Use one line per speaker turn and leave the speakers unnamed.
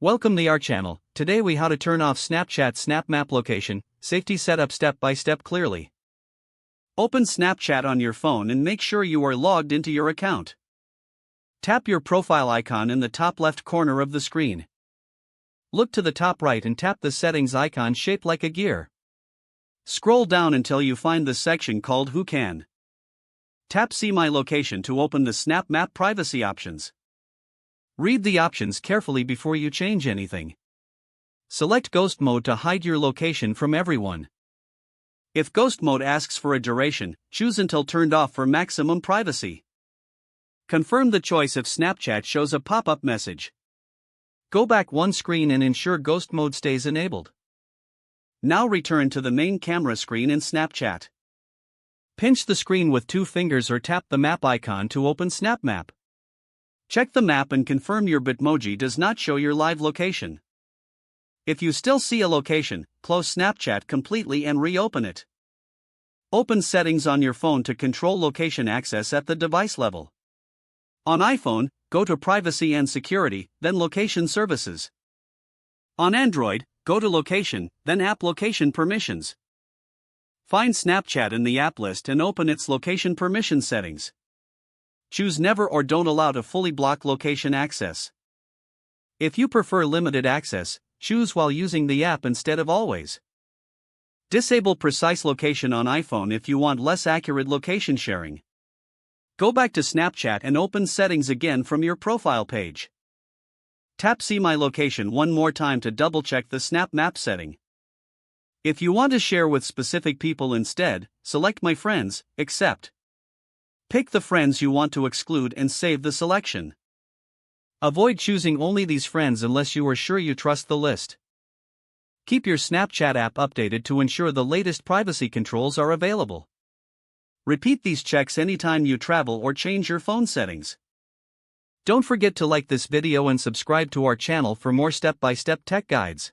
Welcome to our channel. Today we how to turn off Snapchat Snap Map location, safety setup step by step clearly. Open Snapchat on your phone and make sure you are logged into your account. Tap your profile icon in the top left corner of the screen. Look to the top right and tap the settings icon shaped like a gear. Scroll down until you find the section called Who Can. Tap See My Location to open the Snap Map privacy options. Read the options carefully before you change anything. Select Ghost Mode to hide your location from everyone. If Ghost Mode asks for a duration, choose Until turned off for maximum privacy. Confirm the choice if Snapchat shows a pop-up message. Go back one screen and ensure Ghost Mode stays enabled. Now return to the main camera screen in Snapchat. Pinch the screen with 2 fingers or tap the map icon to open Snap Map. Check the map and confirm your Bitmoji does not show your live location. If you still see a location, close Snapchat completely and reopen it. Open Settings on your phone to control location access at the device level. On iPhone, go to Privacy and Security, then Location Services. On Android, go to Location, then App Location Permissions. Find Snapchat in the app list and open its location permission settings. Choose Never or Don't Allow to fully block location access. If you prefer limited access, choose while using the app instead of always. Disable precise location on iPhone if you want less accurate location sharing. Go back to Snapchat and open Settings again from your profile page. Tap See My Location one more time to double-check the Snap Map setting. If you want to share with specific people instead, select My Friends, Accept. Pick the friends you want to exclude and save the selection. Avoid choosing only these friends unless you are sure you trust the list. Keep your Snapchat app updated to ensure the latest privacy controls are available. Repeat these checks anytime you travel or change your phone settings. Don't forget to like this video and subscribe to our channel for more step-by-step tech guides.